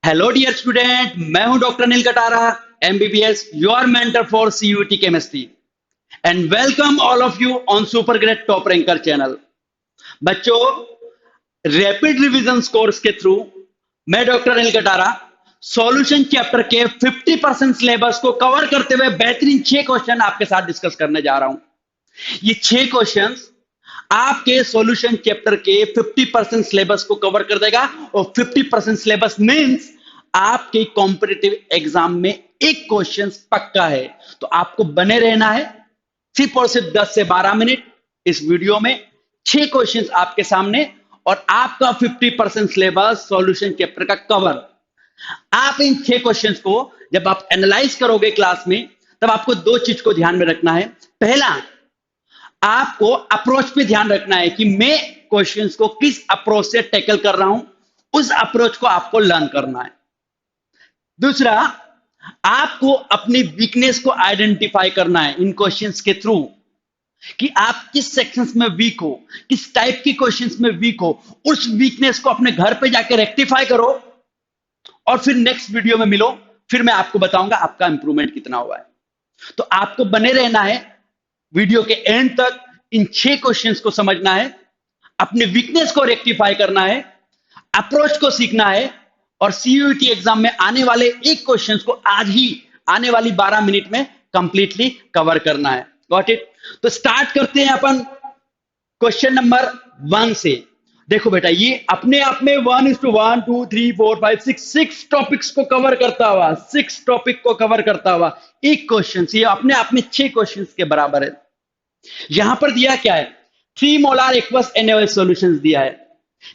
Hello dear student, मैं हूं doctor Anil Katara, MBBS, your mentor for CUET chemistry, and welcome all of you on super grade top ranker channel. बच्चों, rapid revision course के through मैं doctor Anil Katara solution chapter के 50% syllabus को cover करते हुए बेहतरीन 6 क्वेश्चन आपके साथ डिस्कस करने जा रहा हूं। ये 6 क्वेश्चंस आपके सॉल्यूशन चैप्टर के 50% सिलेबस को कवर कर देगा, और 50% सिलेबस मींस आपके कॉम्पिटिटिव एग्जाम में एक क्वेश्चन पक्का है। तो आपको बने रहना है, सिर्फ और सिर्फ 10 से 12 मिनट। इस वीडियो में 6 क्वेश्चंस आपके सामने, और आपका 50% सिलेबस सॉल्यूशन चैप्टर का कवर। आप इन 6 क्वेश्चंस को जब आप एनालाइज करोगे क्लास में, तब आपको दो चीज को ध्यान में रखना है। पहला, आपको अप्रोच पे ध्यान रखना है कि मैं क्वेश्चंस को किस अप्रोच से टैकल कर रहा हूं, उस अप्रोच को आपको लर्न करना है। दूसरा, आपको अपनी वीकनेस को आइडेंटिफाई करना है इन क्वेश्चंस के थ्रू, कि आप किस सेक्शंस में वीक हो, किस टाइप की क्वेश्चंस में वीक हो। उस वीकनेस को अपने घर पे जाके रेक्टिफाई करो, और फिर नेक्स्ट वीडियो में मिलो, फिर मैं आपको बताऊंगा आपका इंप्रूवमेंट कितना हुआ है। तो आपको बने रहना है, वीडियो के एंड तक इन 6 क्वेश्चंस को समझना है, अपने वीकनेस को रेक्टिफाई करना है, अप्रोच को सीखना है, और सीयूईटी एग्जाम में आने वाले एक क्वेश्चन को आज ही आने वाली 12 मिनट में कंप्लीटली कवर करना है। Got it? तो स्टार्ट करते हैं अपन क्वेश्चन नंबर 1 से। देखो बेटा, ये अपने आप में 1:1 2 3 4 5 6 टॉपिक्स को कवर करता हुआ, 6 टॉपिक को कवर करता हुआ एक क्वेश्चन, ये अपने आप में 6 क्वेश्चन के बराबर है। यहां पर दिया क्या है? 3 मोलार एक्वस NaOH सॉल्यूशंस दिया है,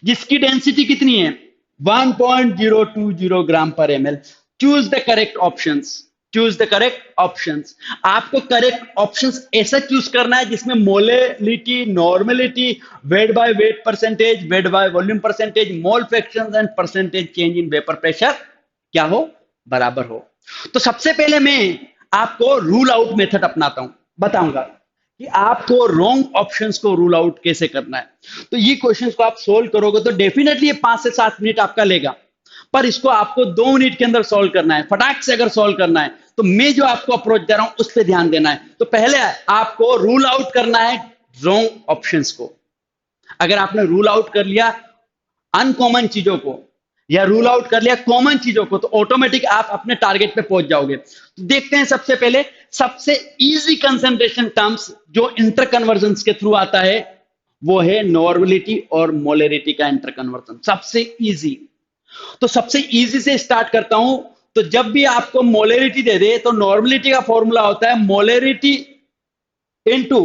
जिसकी डेंसिटी कितनी है? 1.020 ग्राम पर ml। Choose the correct options. Choose the correct options. आपको करेक्ट ऑप्शंस ऐसा चूज करना है जिसमें molality, normality, weight by weight percentage, weight by volume percentage, mole fractions and percentage change in vapour pressure क्या हो? बराबर हो। तो सबसे पहले मैं आपको रूल आउट मेथड अपनाता हूं, बताऊंगा कि आपको रॉन्ग ऑप्शंस को रूल आउट कैसे करना है। तो ये क्वेश्चंस को आप सोल्व करोगे तो डेफिनेटली ये 5 से 7 मिनट आपका लेगा, पर इसको आपको 2 मिनट के अंदर सोल्व करना है। फटाक से अगर सोल्व करना है तो मैं जो आपको अप्रोच दे रहा हूं उस पर ध्यान देना है। तो पहले आपको रूल आउट करना है रॉन्ग ऑप्शंस को। अगर आपने रूल आउट कर लिया अनकॉमन चीजों को, या रूल आउट कर लिया कॉमन चीजों को, तो ऑटोमेटिक आप अपने टारगेट पे पहुंच जाओगे। तो देखते हैं सबसे पहले, सबसे इजी कंसंट्रेशन टर्म्स जो इंटर कन्वर्जन के थ्रू आता है, वो है नॉर्मलिटी और मोलरिटी का इंटर कन्वर्जन, सबसे इजी। तो सबसे इजी से स्टार्ट करता हूं। तो जब भी आपको मोलरिटी दे दे तो नॉर्मलिटी का फॉर्मूला होता है मोलरिटी इनटू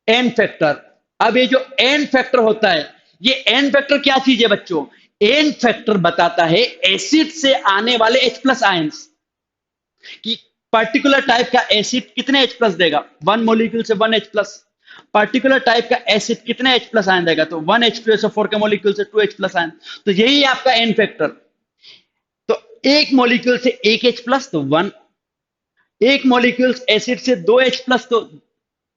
एन फैक्टर। अब ये जो एन फैक्टर होता है, ये एन फैक्टर क्या चीज है बच्चों? एन फैक्टर बताता है एसिड से आने वाले H+ आयंस, कि पर्टिकुलर टाइप का एसिड कितने H+ देगा। 1 मॉलिक्यूल से 1 H+। पर्टिकुलर टाइप का एसिड कितने H+ आयन देगा, तो 1 H2SO4 के मॉलिक्यूल से 2 H+ आयन। तो यही आपका एन फैक्टर। तो एक मॉलिक्यूल से 1 H+, तो 1। एक मॉलिक्यूल एसिड से 2 H+, तो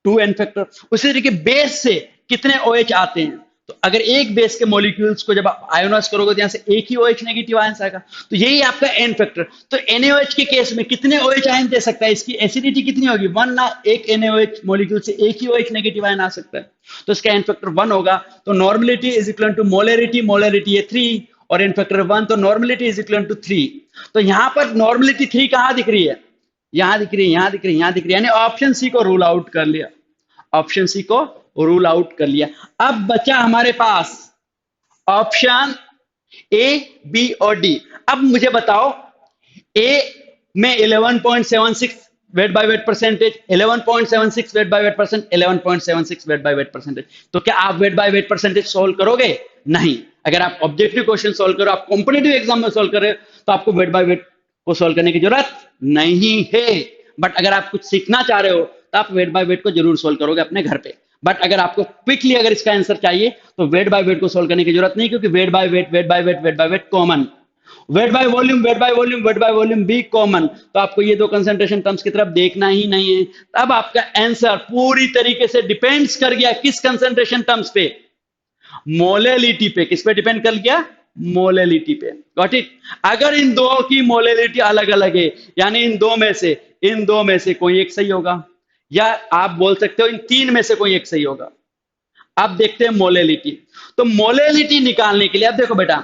2 एन फैक्टर। उसी तरीके बेस से कितने OH आते हैं, तो अगर एक बेस के मॉलिक्यूल्स को जब आप आयोनाइज करोगे तो यहां से एक ही OH नेगेटिव आयन आएगा। तो यही आपका एन फैक्टर। तो NaOH के केस में कितने OH आयन दे सकता है? इसकी एसिडिटी कितनी होगी? 1 ना। एक NaOH मॉलिक्यूल से एक ही OH नेगेटिव आयन आ सकता है, तो इसका एन फैक्टर 1 होगा। तो normality is equal to molarity, molarity है 3, और एन फैक्टर 1, तो नॉर्मलिटी इज इक्वल टू 3। तो यहां पर नॉर्मलिटी 3 कहां दिख रही है? यहां दिख रही है, यहां दिख रही है, यहां दिख रही है, यानी ऑप्शन सी को रूल आउट कर लिया। ऑप्शन सी को रूल आउट कर लिया। अब बचा हमारे पास ऑप्शन ए, बी और डी। अब मुझे बताओ, ए में 11.76 weight by weight percentage, 11.76 weight by weight percent, 11.76 weight by weight percentage. तो क्या आप weight by weight percentage solve करोगे? नहीं। अगर आप ऑब्जेक्टिव क्वेश्चन सोल्व करो, आप कॉम्पिटिटिव एग्जाम में सोल्व कर रहे हो, तो आपको वेट बाय वेट को सोल्व करने की जरूरत नहीं है। बट अगर आप कुछ सीखना चाह रहे हो तो आप वेट बाय वेट को जरूर सोल्व करोगे अपने घर पे। बट अगर आपको क्विकली अगर इसका आंसर चाहिए तो वेट बाय वेट को सोल्व करने की जरूरत नहीं, क्योंकि weight by weight, weight by weight, weight by weight common. Weight by volume, weight by volume, weight by volume भी कॉमन। तो आपको ये दो कंसंट्रेशन टर्म्स की तरफ देखना ही नहीं है। अब आपका आंसर पूरी तरीके से डिपेंड्स कर गया किस कंसंट्रेशन टर्म्स पे? मोलेलिटी पे। किस पे डिपेंड कर गया? मोलेलिटी पे। Got it? अगर इन दो की मोलेलिटी अलग अलग है, यानी इन दो में से कोई एक सही होगा, या आप बोल सकते हो इन तीन में से कोई एक सही होगा। अब देखते हैं मोलेलिटी। तो मोलेलिटी निकालने के लिए, अब देखो बेटा,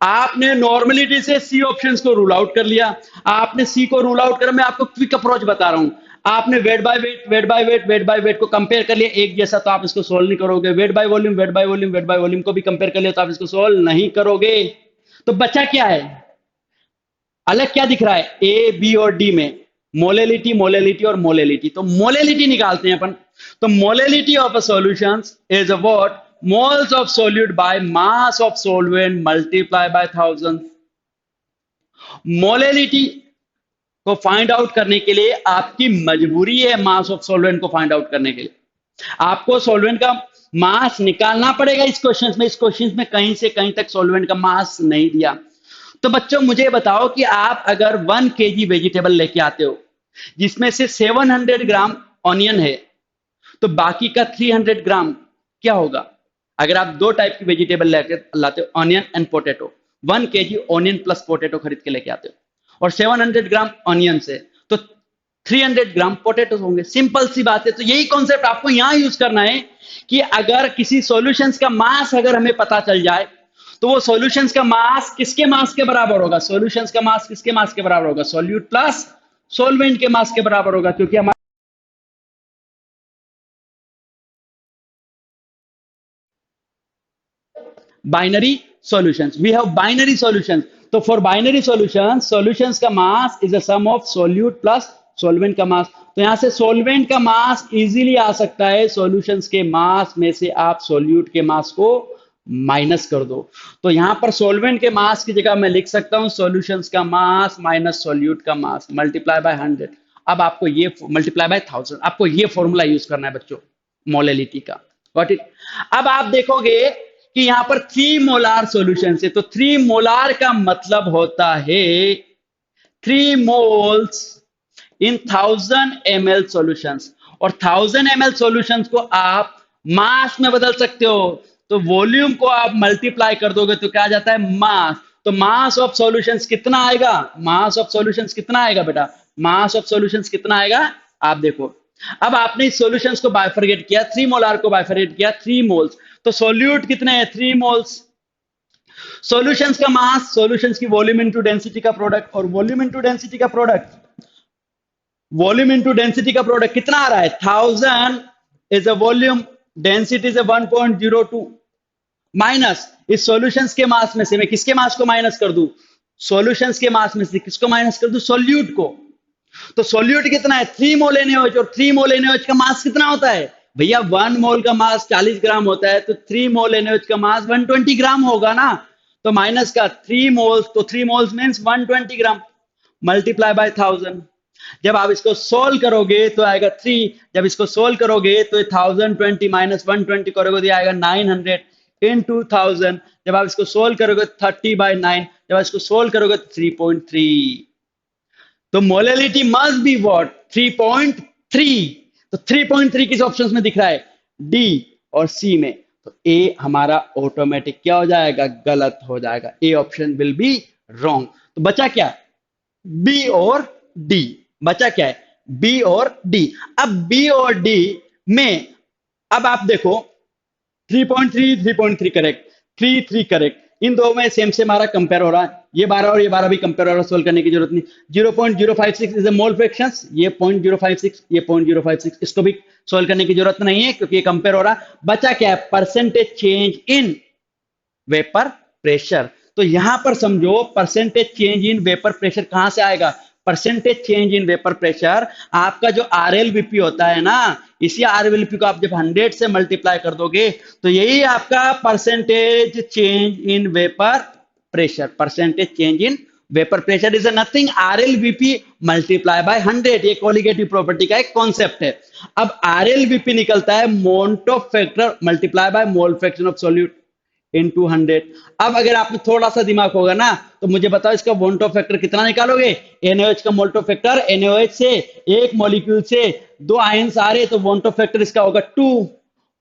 आपने नॉर्मलिटी से सी ऑप्शंस को रूल आउट कर लिया। आपने सी को रूल आउट कर, मैं आपको क्विक अप्रोच बता रहा हूं। आपने weight by weight, weight by weight, weight by weight को कंपेयर कर लिया एक जैसा, तो आप इसको सोल्व नहीं करोगे। Weight by volume, weight by volume, weight by volume को भी कंपेयर कर लिया, तो आप इसको सोल्व नहीं करोगे। तो बचा क्या है? अलग क्या दिख रहा है ए बी और डी में? मोलेलिटी, मोलेलिटी और मोलेलिटी। तो मोलेलिटी निकालते हैं अपन। तो molality of a solution is a what? Moles of solute by mass of solvent multiply by 1000। Molality को फाइंड आउट करने के लिए आपकी मजबूरी है मास ऑफ सोलवेंट को फाइंड आउट करने के लिए आपको सोलवेंट का मास निकालना पड़ेगा। इस क्वेश्चन में कहीं से कहीं तक सोलवेंट का मास नहीं दिया। तो बच्चों मुझे बताओ कि आप अगर 1 kg वेजिटेबल लेके आते हो जिसमें से 700 ग्राम ऑनियन है, तो बाकी का 300 ग्राम क्या होगा? अगर आप दो टाइप की वेजिटेबल लेके लाते हो, onion and potato, 1 kg onion plus potato खरीद के लेके आते हो और 700 ग्राम ऑनियन से, तो 300 ग्राम पोटैटो होंगे। सिंपल सी बात है। तो यही कॉन्सेप्ट आपको यहां यूज करना है कि अगर किसी सॉल्यूशंस का मास अगर हमें पता चल जाए, तो वो सॉल्यूशंस का मास किसके मास के बराबर होगा? सॉल्यूशंस का मास किसके मास के बराबर होगा? सॉल्यूट प्लस सोलवेंट के मास के बराबर होगा, क्योंकि हमारा binary solutions, we have binary solutions. तो फॉर बाइनरी सॉल्यूशंस, सॉल्यूशंस का mass is a sum of solute plus solvent का मास। तो यहां से सोलवेंट का मास इजीली आ सकता है, सॉल्यूशंस के मास में से आप सोल्यूट के मास को माइनस कर दो। तो यहां पर सोलवेंट के मास की जगह मैं लिख सकता हूं सॉल्यूशंस का मास माइनस सोल्यूट का मास मल्टीप्लाई बाय 100। अब आपको ये मल्टीप्लाई बाय 1000, आपको ये फॉर्मूला यूज करना है बच्चों मोलेलिटी का। Got it? अब आप देखोगे कि यहां पर 3 मोलार सॉल्यूशन है, तो 3 मोलार का मतलब होता है 3 मोल्स इन 1000 ml सॉल्यूशंस। और 1000 ml सॉल्यूशंस को आप मास में बदल सकते हो। तो वॉल्यूम को आप मल्टीप्लाई कर दोगे तो क्या आ जाता है? मास। तो मास ऑफ सॉल्यूशंस कितना आएगा? मास ऑफ सॉल्यूशंस कितना आएगा बेटा? मास ऑफ सॉल्यूशंस कितना आएगा? आप देखो, अब आपने इस सॉल्यूशंस को बाइफरगेट किया, 3 मोलार को बाइफरगेट किया, 3 मोल्स। तो सोल्यूट कितने हैं? 3 मोल्स। सॉल्यूशंस का मास, सॉल्यूशंस की वॉल्यूम इनटू डेंसिटी का प्रोडक्ट, और वॉल्यूम इनटू डेंसिटी का प्रोडक्ट, वॉल्यूम इनटू डेंसिटी का प्रोडक्ट कितना आ रहा है? 1000 is a volume, density is 1.02 minus इस सॉल्यूशंस के मास में से मैं किसके मास को माइनस कर दूं? सॉल्यूशंस के मास में से किसको माइनस कर दूं? सोल्यूट को। तो सोल्यूट कितना है? 3 मोल NaOH, और 3 मोल NaOH का मास कितना होता है भैया? 1 मोल का मास 40 ग्राम होता है, तो 3 मोल NaOH का मास 120 ग्राम होगा ना। तो माइनस का 3 मोल्स, तो 3 moles means 120 gram multiply by 1000। जब आप इसको सोल्व करोगे तो आएगा 3। जब इसको सोल्व करोगे तो 1020 माइनस 120 करोगे तो आएगा 900 इन 2000। जब आप इसको सोल्व करोगे 30/9, जब इसको सोल्व करोगे तो 3.3। तो मोलेलिटी मस्ट बी व्हाट? 3.3। तो 3.3 किस ऑप्शंस में दिख रहा है? डी और सी में। तो ए हमारा ऑटोमेटिक क्या हो जाएगा? गलत हो जाएगा। A option will be wrong. तो बचा क्या? बी और डी। बचा क्या है? बी और डी। अब बी और डी में अब आप देखो 3.3, 3.3 करेक्ट, 3, 3 करेक्ट, इन दो में सेम से हमारा कंपेयर हो रहा है। ये 12 और ये 12 भी कंपेयर हो रहा है, सोल्व करने की जरूरत नहीं। 0.056 इज अ मोल फ्रैक्शंस, ये 0.056, ये 0.056, इसको भी सोल्व करने की जरूरत नहीं है क्योंकि ये कंपेयर हो रहा है। बचा क्या है? Percentage change in vapour pressure. तो यहां पर समझो percentage change in vapour pressure कहां से आएगा? Percentage change in vapour pressure आपका जो RLVP होता है ना, इसी RLVP को आप जब 100 से मल्टीप्लाई कर दोगे तो यही आपका percentage change in vapour pressure. Percentage change in vapour pressure is nothing RLVP multiply by 100। ये कोलिगेटिव प्रॉपर्टी का एक कॉन्सेप्ट है। अब RLVP निकलता है मोन्टो factor multiply by mole fraction of solute into 100। अब अगर आप में थोड़ा सा दिमाग होगा ना तो मुझे बताओ इसका वोल्टो फैक्टर कितना निकालोगे? NaOH का मोल्टो फैक्टर, NaOH से एक मॉलिक्यूल से 2 आयंस आ रहे तो वोल्टो फैक्टर इसका होगा 2।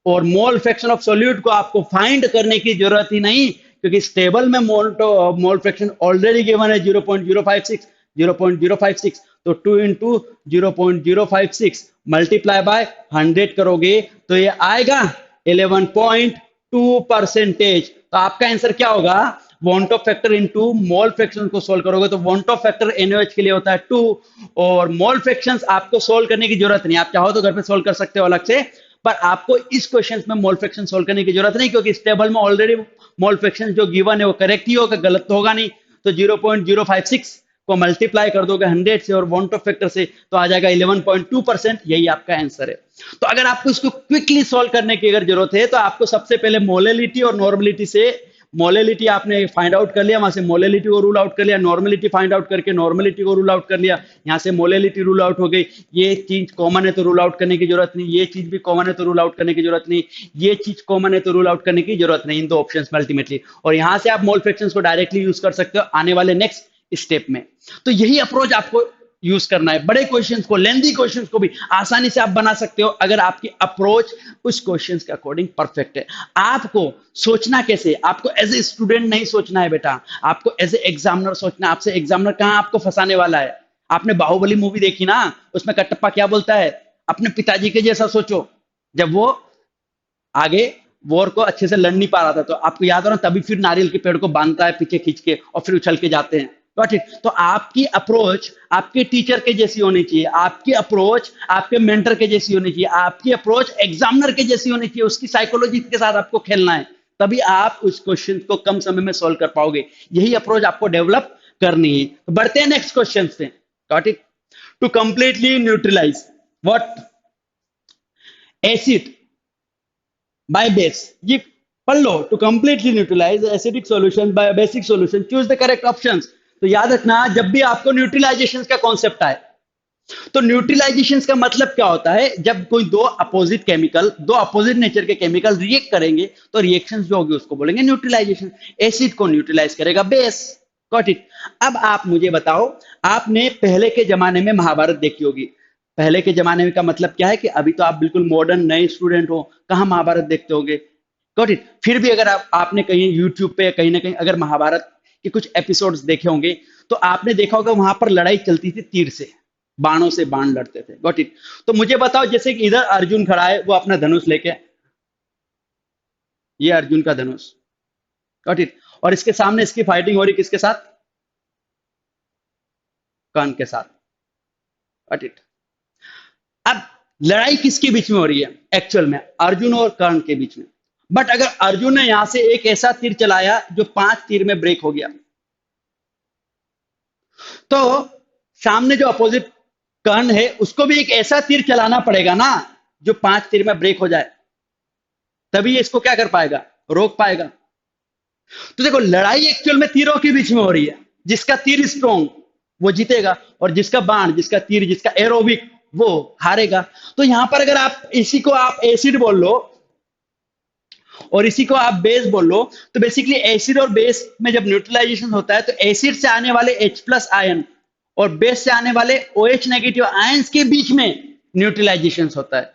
और मोल फ्रैक्शन ऑफ सॉल्यूट को आपको फाइंड करने की जरूरत ही नहीं क्योंकि स्टेबल में मोल फ्रैक्शन ऑलरेडी गिवन है 0.056, 0.056, तो 2 इंटू 0.056 मल्टीप्लाई बाय 100 करोगे तो ये आएगा 11.2%। तो आपका आंसर क्या होगा? Want of factor into mole fraction को सोल्व करोगे तो वॉन्ट ऑफ फैक्टर NaOH के लिए होता है 2, और मोल फ्रैक्शंस आपको सोल्व करने की जरूरत नहीं, आप चाहो तो घर पे सोल्व कर सकते हो अलग से, पर आपको इस क्वेश्चन में मोल फ्रैक्शन सोल्व करने की जरूरत नहीं, क्योंकि इस टेबल में ऑलरेडी मोल फ्रैक्शन जो गिवन है वो करेक्ट ही होगा, गलत तो होगा नहीं। तो 0.056 को मल्टीप्लाई कर दोगे 100 से और वॉन्ट ऑफ फैक्टर से तो आ जाएगा 11.2%। यही आपका आंसर है। तो अगर आपको इसको क्विकली सॉल्व करने की अगर जरूरत है तो आपको सबसे पहले मोलेलिटी और नॉर्मलिटी से, मोलेलिटी आपने फाइंड आउट कर लिया, वहां से मोलेलिटी को रूल आउट कर लिया, नॉर्मलिटी फाइंड आउट करके नॉर्मलिटी को रूल आउट कर लिया, यहां से मोलेलिटी रूल आउट हो गई। ये चीज कॉमन है तो रूल आउट करने की जरूरत नहीं, ये चीज भी कॉमन है तो रूल आउट करने की जरूरत नहीं, ये चीज कॉमन है तो रूल आउट करने की जरूरत नहीं, इन दो ऑप्शंस में अल्टीमेटली। और यहां से आप मोल फ्रैक्शंस को डायरेक्टली यूज कर सकते हो आने वाले नेक्स्ट स्टेप में। तो यही अप्रोच आपको यूज करना है। बड़े क्वेश्चंस को, लेंथी क्वेश्चंस को भी आसानी से आप बना सकते हो अगर आपकी अप्रोच उस क्वेश्चंस के अकॉर्डिंग परफेक्ट है। आपको सोचना कैसे, आपको एज ए स्टूडेंट नहीं सोचना है बेटा, आपको एज ए एग्जामिनर सोचना है। आपसे एग्जामिनर कहां आपको फंसाने वाला है? आपने बाहुबली मूवी देखी ना, उसमें कटप्पा क्या बोलता है? अपने पिताजी के जैसा सोचो। जब वो आगे वॉर को अच्छे से लड़ नहीं पा रहा था तो आपको याद हो ना, तभी फिर नारियल के पेड़ को बांधता है पीछे खींच के और फिर उछल के जाते हैं। Got it? तो आपकी अप्रोच आपके टीचर के जैसी होनी चाहिए, आपकी अप्रोच आपके मेंटर के जैसी होनी चाहिए, आपकी अप्रोच एग्जामिनर के जैसी होनी चाहिए। उसकी साइकोलॉजी के साथ आपको खेलना है, तभी आप उस क्वेश्चन को कम समय में सॉल्व कर पाओगे। यही अप्रोच आपको डेवलप करनी है। तो बढ़ते हैं नेक्स्ट क्वेश्चन से। Got it? To completely neutralise what acid by base, ये पढ़ लो। To completely neutralise acidic solution by basic solution, choose the correct options. तो याद रखना, जब भी आपको न्यूट्रलाइजेशन का कॉन्सेप्ट आए तो न्यूट्रलाइजेशन का मतलब क्या होता है? जब कोई दो अपोजिट केमिकल, दो अपोजिट नेचर के केमिकल रिएक्ट करेंगे तो रिएक्शंस जो होगी उसको बोलेंगे न्यूट्रलाइजेशन। एसिड को न्यूट्रलाइज करेगा बेस। Got it? अब आप मुझे बताओ, आपने पहले के जमाने में महाभारत देखी होगी। पहले के जमाने में का मतलब क्या है कि अभी तो आप बिल्कुल मॉडर्न नए स्टूडेंट हो, कहां महाभारत देखते होगे। Got it? फिर भी अगर आपने कहीं यूट्यूब पे कहीं ना कहीं अगर महाभारत के कुछ एपिसोड्स देखे होंगे तो आपने देखा होगा वहां पर लड़ाई चलती थी तीर से, बाणों से बाण लड़ते थे। Got it? तो मुझे बताओ, जैसे कि इधर अर्जुन खड़ा है वो अपना धनुष लेके, ये अर्जुन का धनुष। Got it? और इसके सामने इसकी फाइटिंग हो रही किसके साथ? कर्ण के साथ। Got it? अब लड़ाई किसके बीच में हो रही है? एक्चुअल में अर्जुन और कर्ण के बीच में। बट अगर अर्जुन ने यहां से एक ऐसा तीर चलाया जो 5 तीर में ब्रेक हो गया, तो सामने जो अपोजिट कर्ण है उसको भी एक ऐसा तीर चलाना पड़ेगा ना जो 5 तीर में ब्रेक हो जाए, तभी इसको क्या कर पाएगा? रोक पाएगा। तो देखो, लड़ाई एक्चुअल में तीरों के बीच में हो रही है। जिसका तीर स्ट्रॉन्ग वो जीतेगा और जिसका बाण, जिसका तीर, जिसका एरो वीक वो हारेगा। तो यहां पर अगर आप इसी को आप एसिड बोल लो और इसी को आप बेस बोल लो, तो बेसिकली एसिड और बेस में जब न्यूट्रलाइजेशन होता है तो एसिड से आने वाले H+ आयन और बेस से आने वाले OH नेगेटिव आयंस के बीच में न्यूट्रलाइजेशन होता है।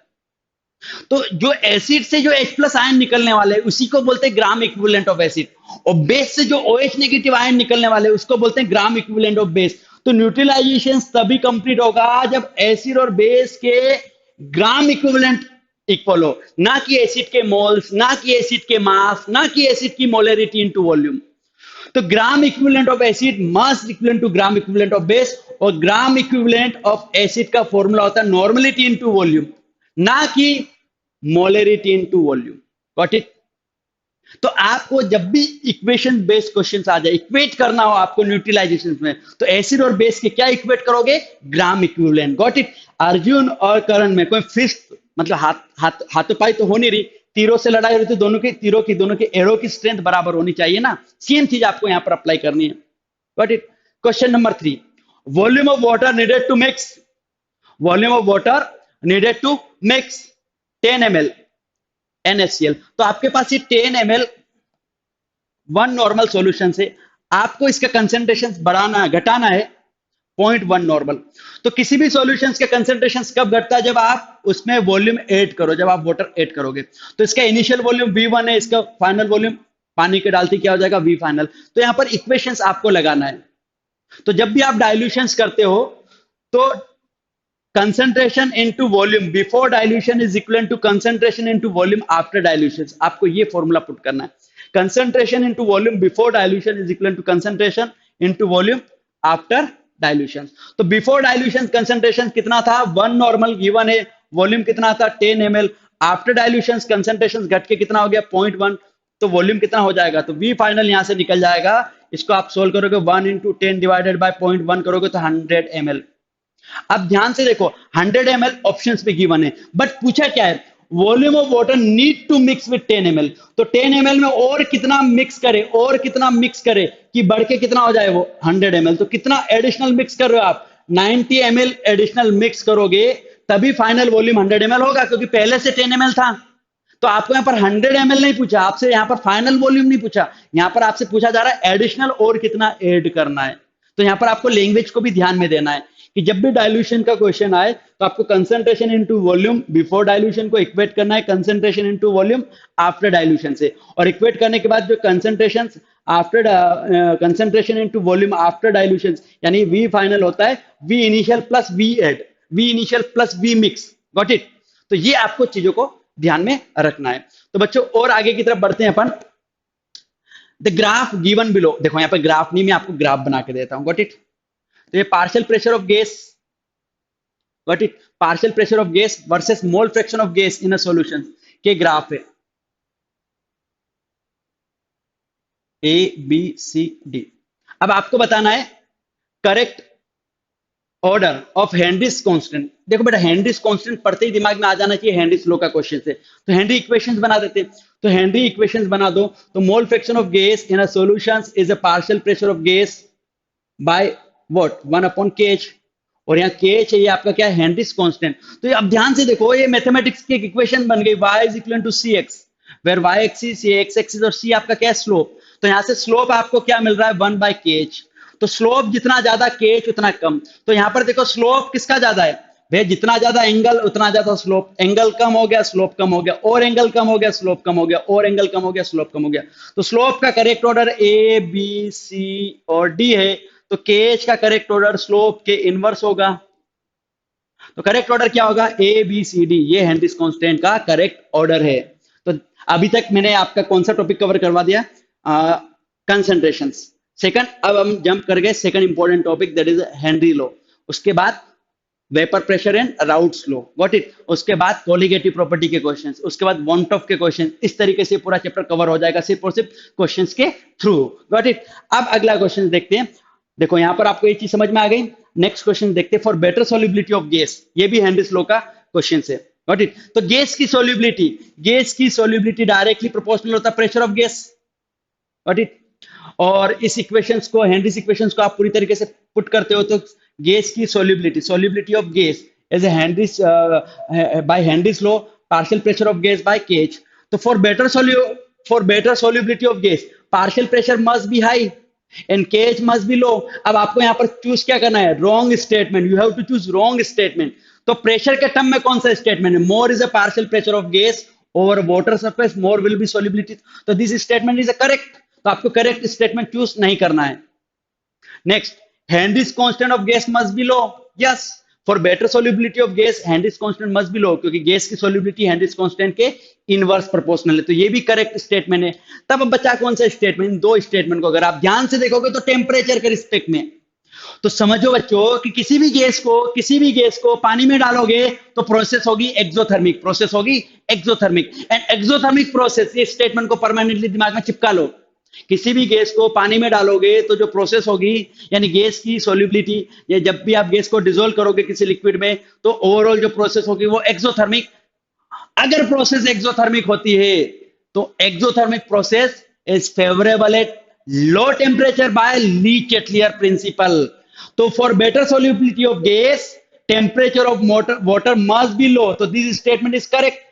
तो जो एसिड से जो H+ आयन निकलने वाले उसी को बोलते हैं ग्राम इक्विवेलेंट ऑफ एसिड, और बेस से जो OH नेगेटिव आयन निकलने वाले उसको बोलते हैं ग्राम इक्विवेलेंट ऑफ बेस। तो न्यूट्रलाइजेशन तभी कंप्लीट होगा जब एसिड और बेस के ग्राम इक्विवेलेंट इक्वल हो, ना कि एसिड के मोल्स, ना कि एसिड के मास, ना कि एसिड की मोलरिटी इनटू वॉल्यूम। तो gram equivalent of acid must equivalent to gram equivalent of base, और ग्राम इक्विवेलेंट ऑफ एसिड का फॉर्मूला होता है नॉर्मलिटी इनटू वॉल्यूम, ना कि molarity into volume. Got it? तो आपको जब भी इक्वेशन बेस्ड क्वेश्चंस आ जाए, इक्वेट करना हो आपको न्यूट्रलाइजेशन में, तो एसिड और बेस के क्या इक्वेट करोगे? Gram equivalent. Got it? Arjun और कर्ण में कोई फिस्ट मतलब हाथोपाई तो हो नहीं रही, तीरों से लड़ाई हो रही, तो दोनों की दोनों के एरो की स्ट्रेंथ बराबर होनी चाहिए ना। सेम चीज आपको यहां पर अप्लाई करनी है। Got it? Question number 3, volume of water needed to mix, volume of water needed to mix 10 ml NaCl। तो आपके पास ये 10 ml वन नॉर्मल सॉल्यूशन से आपको इसका कंसेंट्रेशन बढ़ाना है, घटाना है 0.1 नॉर्मल। तो किसी भी सॉल्यूशन के कंसेंट्रेशन कब घटता है? जब आप उसमें वॉल्यूम ऐड करो, जब आप वाटर ऐड करोगे। तो इसका इनिशियल वॉल्यूम V1 है, इसका फाइनल वॉल्यूम पानी के डालते क्या हो जाएगा, वी फाइनल। तो यहां पर इक्वेशंस आपको लगाना है। तो जब भी आप डाइल्यूशंस करते हो तो concentration into volume before dilution is equal to concentration into volume after dilution. आपको ये फॉर्मूला पुट करना है, concentration into volume before dilution is equal to concentration into volume after dilution. तो बिफोर डाइल्यूशन कंसंट्रेशन कितना था, 1 normal given है, volume कितना था 10 ml। आफ्टर डाइल्यूशन कंसंट्रेशन घट के कितना हो गया 0.1, तो वॉल्यूम कितना हो जाएगा, तो वी फाइनल यहां से निकल जाएगा। इसको आप सोल्व करोगे 1 इंटू 10 डिवाइडेड बाय 0.1 करोगे तो 100 ml। अब ध्यान से देखो 100 ml ऑप्शंस पे गिवन है, बट पूछा क्या है, volume of water need to mix with 10 ml। तो 10 ml में और कितना मिक्स करे, और कितना मिक्स करे कि बढ़ के कितना हो जाए वो 100 ml। तो कितना एडिशनल मिक्स कर रहे हो आप, 90 ml एडिशनल मिक्स करोगे तभी फाइनल वॉल्यूम 100 ml होगा, क्योंकि पहले से 10 ml था। तो आपको यहाँ पर 100 ml नहीं पूछा, आपसे यहाँ पर फाइनल वॉल्यूम नहीं पूछा, यहाँ पर आपसे पूछा जा रहा है एडिशनल और कितना ऐड करना है। तो यहाँ पर आपको लैंग्वेज को भी ध्यान में देना है कि जब भी डाइल्यूशन का क्वेश्चन आए तो आपको concentration into volume before dilution को इक्वेट करना है concentration into volume after dilution से, और इक्वेट करने के बाद जो concentration after concentration into volume after dilution यानी वी फाइनल होता है V initial plus V add, V initial plus V mix. Got it. तो ये आपको चीजों को ध्यान में रखना है। तो बच्चों और आगे की तरफ बढ़ते हैं अपन। द ग्राफ गिवन बिलो, देखो यहाँ पर ग्राफ नहीं, मैं आपको ग्राफ बना के देता हूं। Got it. तो ये partial pressure of gas, got it, partial pressure of gas versus mole fraction of gas in a solution के ग्राफ है ए बी सी डी। अब आपको बताना है correct order of Henry's constant. देखो बेटा हेनरीज कांस्टेंट पढ़ते ही दिमाग में आ जाना चाहिए हेनरीज लॉ का क्वेश्चन से। तो हेनरी इक्वेशंस बना देते हैं। तो हेनरी इक्वेशंस बना दो। तो मोल fraction of gas in a solutions is a partial pressure of gas by what 1/kh। और यहाँ kh है ये आपका क्या है, हेनरीज कांस्टेंट। तो ये अब ध्यान से देखो ये मैथमेटिक्स की एक इक्वेशन बन गई, y is equal to cx, where y axis, ये x एक्सिस और c आपका क्या है स्लोप। तो यहाँ से स्लोप आपको क्या मिल रहा है 1/kh। तो स्लोप जितना ज्यादा kh उतना कम। तो यहाँ पर देखो स्लोप किसका ज्यादा है भाई, जितना ज्यादा एंगल उतना ज्यादा स्लोप, एंगल कम हो गया स्लोप कम हो गया, और एंगल कम हो गया स्लोप कम हो गया, और एंगल कम हो गया स्लोप कम हो गया। तो स्लोप का correct order A B C और डी है। तो kh का करेक्ट ऑर्डर स्लोप के इनवर्स होगा। तो करेक्ट ऑर्डर क्या होगा ए बी सी डी, ये हेनरीज कांस्टेंट का करेक्ट ऑर्डर है। तो अभी तक मैंने आपका कौन सा टॉपिक कवर करवा दिया, कंसंट्रेशन। सेकंड, अब हम जंप कर गए second important topic that is Henry law. उसके बाद vapour pressure and routes law. Got it. उसके बाद कोलिगेटिव प्रॉपर्टी के क्वेश्चंस, उसके बाद वॉन्ट ऑफ के क्वेश्चन। इस तरीके से पूरा चैप्टर कवर हो जाएगा सिर्फ और सिर्फ क्वेश्चंस के थ्रू। Got it. अब अगला क्वेश्चन देखते हैं। देखो यहां पर आपको ये चीज समझ में आ गई। नेक्स्ट क्वेश्चन देखते हैं, for better solubility of gas, ये भी हेनरीज लॉ का क्वेश्चन है। Got it. तो गैस की सोल्यूबिलिटी डायरेक्टली प्रोपोर्शनल होता है pressure of gas. Got it. और इस इक्वेशंस को, हेनरीज इक्वेशंस को आप पूरी तरीके से पुट करते हो तो गैस की solubility of gas as a Henry's by Henry's law, partial pressure of gas by kh। तो for better solubility of gas partial pressure must be high and kh must be low. अब आपको यहां पर choose क्या करना है, wrong statement, you have to choose wrong statement. तो pressure के टर्म में कौन सा स्टेटमेंट है, more is a partial pressure of gas over water surface, more will be solubility. तो this statement is a correct. तो आपको करेक्ट स्टेटमेंट चूज नहीं करना है। Next, Henry's constant of gas must be low. Yes, for better solubility of gas Henry's constant must be low, क्योंकि gas की solubility Henry's constant के inverse proportional है। तो ये भी करेक्ट स्टेटमेंट है। तब अब बचा कौन सा स्टेटमेंट, दो स्टेटमेंट को अगर आप ध्यान से देखोगे तो टेम्परेचर के रिस्पेक्ट में। तो समझो बच्चों कि किसी भी गैस को पानी में डालोगे तो प्रोसेस होगी एक्सोथर्मिक, एंड एक्सोथर्मिक प्रोसेस, ये स्टेटमेंट को परमानेंटली दिमाग में चिपका लो। किसी भी गैस को पानी में डालोगे तो जो प्रोसेस होगी, यानी गैस की सोल्यूबिलिटी, या जब भी आप गैस को डिसोल्व करोगे किसी लिक्विड में तो ओवरऑल जो प्रोसेस होगी वो एक्सोथर्मिक। अगर प्रोसेस एक्सोथर्मिक होती है तो exothermic process is favourable at low temperature by Le Chatelier principle. तो for better solubility of gas temperature of water must be low. तो this statement is correct,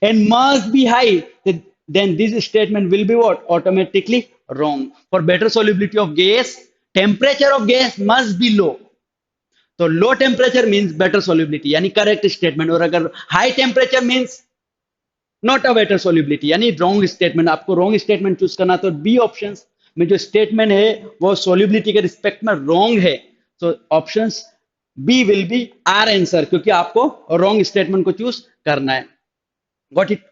and must be high, then this statement will be what, automatically wrong. For better solubility of gas temperature of gas must be low। तो low temperature means better solubility, यानी correct statement. और अगर high temperature means not a better solubility, यानी wrong statement, आपको wrong statement choose करना, तो B option में जो स्टेटमेंट है वो सोल्यूबिलिटी के रिस्पेक्ट में रॉन्ग है, तो option B will be our answer, क्योंकि आपको रॉन्ग स्टेटमेंट को चूज करना है। Got it.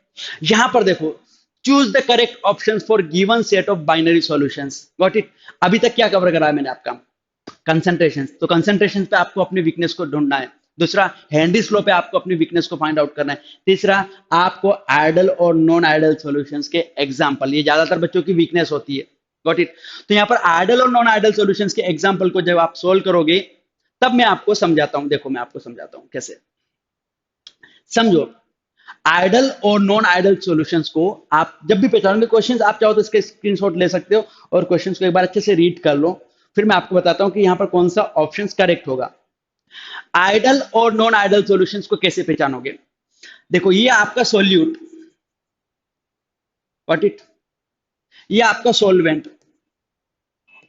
यहां पर देखो, choose the correct option for given set of binary solutions. Got it. अभी तक क्या कवर करा है मैंने आपका? कंसंट्रेशन, तो कंसंट्रेशन पे आपको अपनी वीकनेस को ढूंढना है। दूसरा, हेनरी लो पे आपको अपनी वीकनेस को फाइंड आउट करना है। तीसरा, आपको आइडल और नॉन आइडल सॉल्यूशंस के एग्जांपल, ये ज्यादातर बच्चों की वीकनेस होती है। Got it. तो यहाँ पर आइडल और नॉन आइडल सॉल्यूशंस के एग्जांपल को जब आप सोल्व करोगे तब मैं आपको समझाता हूं। देखो मैं आपको समझाता हूं कैसे, समझो। आइडल और नॉन आइडल सॉल्यूशंस को आप जब भी पहचानोगे, क्वेश्चंस आप चाहो तो इसके स्क्रीनशॉट ले सकते हो और क्वेश्चंस को एक बार अच्छे से रीड कर लो, फिर मैं आपको बताता हूं कि यहां पर कौन सा ऑप्शन करेक्ट होगा। आइडल और नॉन आइडल सॉल्यूशंस को कैसे पहचानोगे? देखो ये आपका सोल्यूट, व्हाट इट, ये आपका सोलवेंट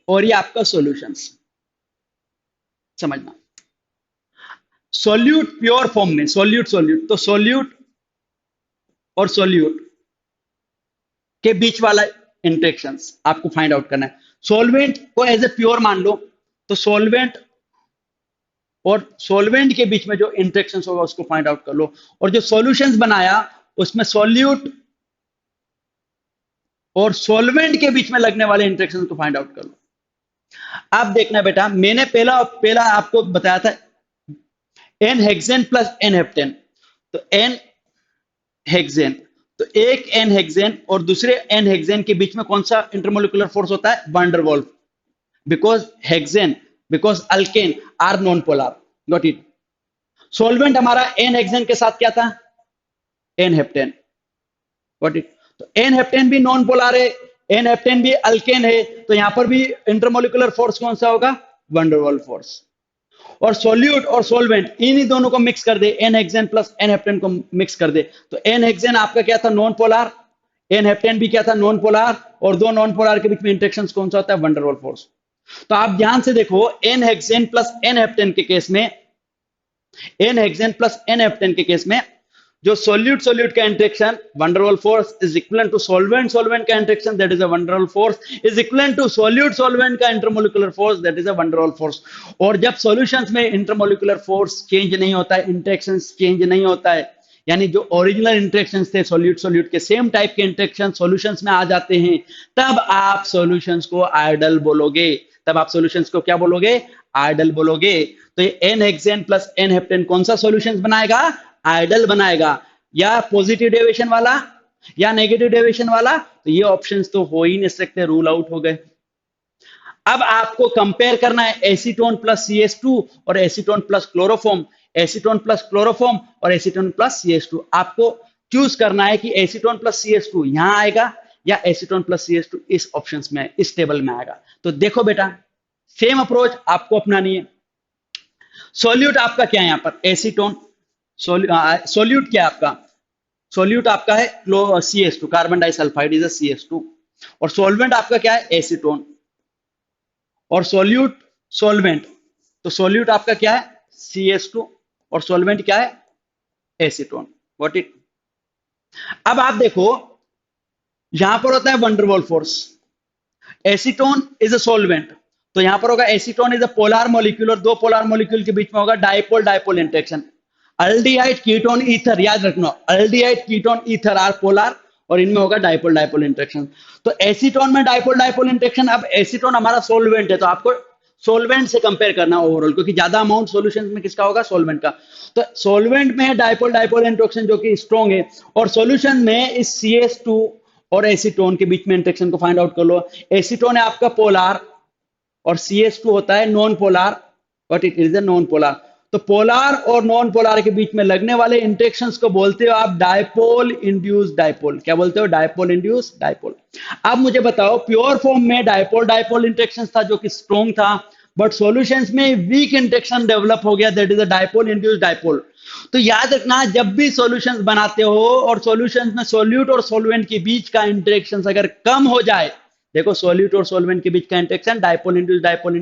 और ये आपका सॉल्यूशंस। समझना, सोल्यूट प्योर फॉर्म में, सोल्यूट सोल्यूट, तो सोल्यूट और सोल्यूट के बीच वाला इंटरेक्शंस आपको फाइंड आउट करना है। सॉल्वेंट को एज ए प्योर मान लो, तो सॉल्वेंट और सॉल्वेंट के बीच में जो इंटरेक्शंस होगा उसको फाइंड आउट कर लो, और जो सॉल्यूशंस बनाया उसमें सॉल्यूट और सॉल्वेंट के बीच में लगने वाले इंटरेक्शंस को फाइंड आउट कर लो। आप देखना बेटा, मैंने पहला पहला आपको बताया था N hexane plus N heptane, तो एन हेक्सेन, तो एक एन हेक्सेन और दूसरे एन हेक्सेन के बीच में कौन सा इंटरमोलिकुलर फोर्स होता है? Van der Waals, because hexane, because alkane are non polar. Got it. Solvent हमारा एन हेक्सेन के साथ क्या था? N heptane. Got it. तो एन हेप्टेन भी नॉन पोलर है, एन हेप्टेन भी अल्केन है, तो यहां पर भी इंटरमोलिकुलर फोर्स कौन सा होगा? Van der Waals force. और सोल्यूट और सोलवेंट इन्हीं दोनों को मिक्स कर दे, n hexane plus N heptane को मिक्स कर दे, तो एन हेक्सेन आपका क्या था? नॉन पोलर, एन हेप्टेन भी क्या था? नॉन पोलर, और दो नॉन पोलर के बीच में इंटरेक्शन कौन सा होता है? Van der Waals force. तो आप ध्यान से देखो, n hexane plus N heptane के केस में, n hexane plus N heptane के केस में जो सोल्यूट सोल्यूट का interaction van der Waals force is equal to solvent solvent का interaction, that is a van der Waals force is equal to solute solvent का intermolecular force, that is a van der Waals force. और जब solutions में intermolecular force change नहीं होता है, interaction change नहीं होता है, यानी जो ओरिजिनल इंटरेक्शंस थे सोल्यूट सोल्यूट के, सेम टाइप के इंटरेक्शन सॉल्यूशंस में आ जाते हैं, तब आप सॉल्यूशंस को आइडल बोलोगे। तब आप सॉल्यूशंस को क्या बोलोगे? आइडल बोलोगे। तो ये N hexane plus N heptane कौन सा सॉल्यूशंस बनाएगा? आइडल बनाएगा। या पॉजिटिव डेविएशन वाला या नेगेटिव डेविएशन वाला, तो ये ऑप्शंस तो हो ही नहीं सकते, रूल आउट हो गए। अब आपको कंपेयर करना है एसीटोन प्लस CS2 और acetone plus chloroform, acetone plus chloroform और एसीटोन प्लस CS2। आपको चूज करना है कि एसीटोन प्लस CS2 यहां आएगा या एसीटोन प्लस CS2 इस ऑप्शंस में, इस टेबल में आएगा। तो देखो बेटा, सेम अप्रोच आपको अपनानी है। सोल्यूट आपका क्या है यहां पर? एसीटोन। सोल्यूट क्या है आपका? सोल्यूट आपका है CS2, carbon disulphide is CS2, और सोल्वेंट आपका क्या है? एसीटोन। और सोल्यूट सोलवेंट, तो सोल्यूट आपका क्या है? CS2, और सोलवेंट क्या है? एसीटोन। What it. अब आप देखो, यहां पर होता है van der Waals force, acetone is a solvent, तो यहां पर होगा acetone is a polar molecule, और दो पोलर मॉलिक्यूल के बीच में होगा dipole dipole interaction. Aldehyde ketone ether, याद रखना, aldehyde ketone ether are polar, और इनमें होगा डाइपोल डाइपोल इंटरेक्शन। तो एसीटोन में डाइपोल डाइपोल इंटरेक्शन, अब एसीटोन हमारा सोलवेंट है, तो आपको सोलवेंट से कंपेयर करना ओवरऑल, क्योंकि ज्यादा अमाउंट सॉल्यूशन में किसका होगा? सोलवेंट का। तो सोलवेंट में डाइपोल डाइपोल इंटरेक्शन जो कि स्ट्रॉन्ग है, और सॉल्यूशन में इस CS2 और एसीटोन के बीच में इंटरेक्शन को फाइंड आउट कर लो। एसीटोन है आपका पोलर और CS2 होता है non polar, but it is a non polar. तो पोलर और नॉन पोलर के बीच में लगने वाले इंटरेक्शंस को बोलते हो आप डाइपोल इंड्यूस डाइपोल। क्या बोलते हो? Dipole induced dipole. अब मुझे बताओ, प्योर फॉर्म में डाइपोल डाइपोल इंटरेक्शंस था जो कि स्ट्रॉन्ग था, बट सॉल्यूशंस में वीक इंटरेक्शन डेवलप हो गया, that is a dipole induced dipole. तो याद रखना, जब भी सॉल्यूशंस बनाते हो और सॉल्यूशंस में सोल्यूट और सोलवेंट के बीच का इंटरेक्शन अगर कम हो जाए, देखो सोल्यूट और सोलवेंट के बीच का interaction dipole induced dipole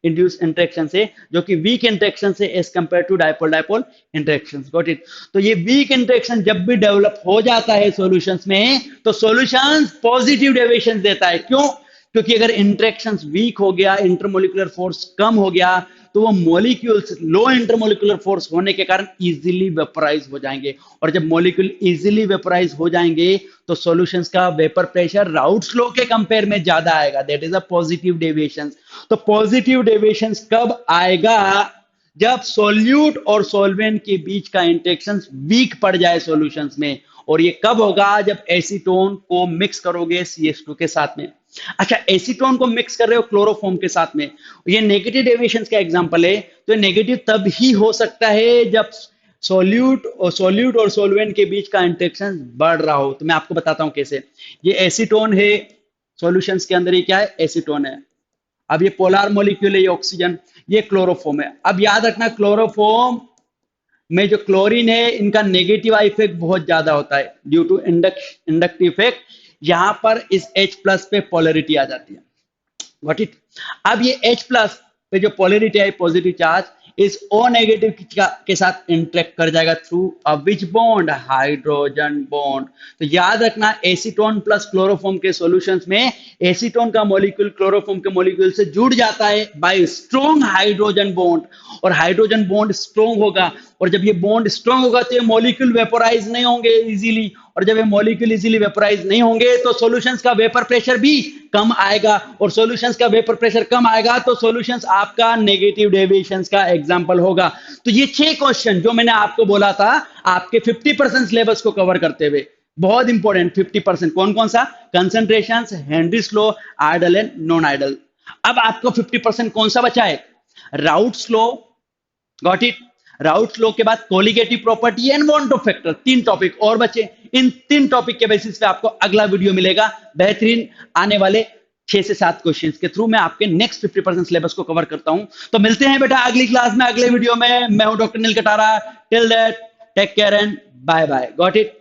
induced interaction से, जो कि वीक इंटरेक्शन से as compare to dipole dipole interaction. Got it. तो ये वीक इंटरेक्शन जब भी डेवलप हो जाता है सॉल्यूशंस में, तो सॉल्यूशंस पॉजिटिव डेविएशन देता है। क्यों? क्योंकि अगर इंटरेक्शंस वीक हो गया, इंटरमोलिकुलर फोर्स कम हो गया, तो वो मॉलिक्यूल्स लो इंटरमोलिकुलर फोर्स होने के कारण इजीली वेपराइज हो जाएंगे, और जब मॉलिक्यूल इजीली वेपराइज हो जाएंगे तो सॉल्यूशंस का वेपर प्रेशर राउट्स लॉ के कंपेयर में ज्यादा आएगा। That is a positive deviation. तो पॉजिटिव डेविएशन कब आएगा? जब सॉल्यूट और सॉल्वेंट के बीच का इंटरेक्शन वीक पड़ जाए सॉल्यूशंस में। और ये कब होगा? जब एसीटोन को मिक्स करोगे CH2 के साथ में। अच्छा, एसीटोन को मिक्स कर रहे हो क्लोरोफॉर्म के साथ में, ये नेगेटिव डेविएशन का एग्जांपल है। तो नेगेटिव तब ही हो सकता है जब सॉल्यूट और सॉल्वेंट के बीच का इंटरेक्शन बढ़ रहा हो। तो मैं आपको बताता हूं कैसे। ये एसीटोन है, सॉल्यूशंस के अंदर ये क्या है? एसीटोन है। अब ये पोलर मॉलिक्यूल है, ये ऑक्सीजन, ये क्लोरोफॉर्म है। अब याद रखना, क्लोरोफॉर्म में जो क्लोरीन है, इनका नेगेटिव इफेक्ट बहुत ज्यादा होता है ड्यू टू इंडक्टिव इफेक्ट। यहां पर इस H प्लस पे पोलरिटी आ जाती है। Got it. अब ये H प्लस पे जो पोलरिटी है, पॉजिटिव चार्ज, इस O नेगेटिव के साथ इंटरेक्ट कर जाएगा through a which bond? Hydrogen bond. तो याद रखना, एसीटोन प्लस क्लोरोफॉर्म के सॉल्यूशंस में एसीटोन का मॉलिक्यूल क्लोरोफॉर्म के मॉलिक्यूल से जुड़ जाता है बाय स्ट्रॉन्ग हाइड्रोजन बॉन्ड, और हाइड्रोजन बॉन्ड स्ट्रॉन्ग होगा, और जब ये बॉन्ड स्ट्रॉन्ग होगा तो ये मॉलिक्यूल वेपोराइज नहीं होंगे इजीली, और जब ये मॉलिक्यूल इजीली वेपोराइज नहीं होंगे तो सॉल्यूशंस का वेपर प्रेशर भी कम आएगा, और सॉल्यूशंस का वेपर प्रेशर कम आएगा तो सॉल्यूशंस आपका नेगेटिव डेविएशंस का एग्जांपल होगा। तो ये 6 क्वेश्चन जो मैंने आपको बोला था, आपके 50% सिलेबस को कवर करते हुए, बहुत इंपॉर्टेंट 50%। कौन कौन सा? Concentrations, Henry's law, ideal and non ideal. अब आपको 50% कौन सा बचा है? Raoult's law. Got it. Raoult's law के बाद colligative property and van't फैक्टर, 3 टॉपिक और बचे। इन 3 टॉपिक के बेसिस पे आपको अगला वीडियो मिलेगा बेहतरीन, आने वाले 6 से 7 क्वेश्चंस के थ्रू मैं आपके नेक्स्ट 50% सिलेबस को कवर करता हूं। तो मिलते हैं बेटा अगली क्लास में, अगले वीडियो में। मैं हूं doctor Neel Katara. Till that, take care and bye bye. Got it.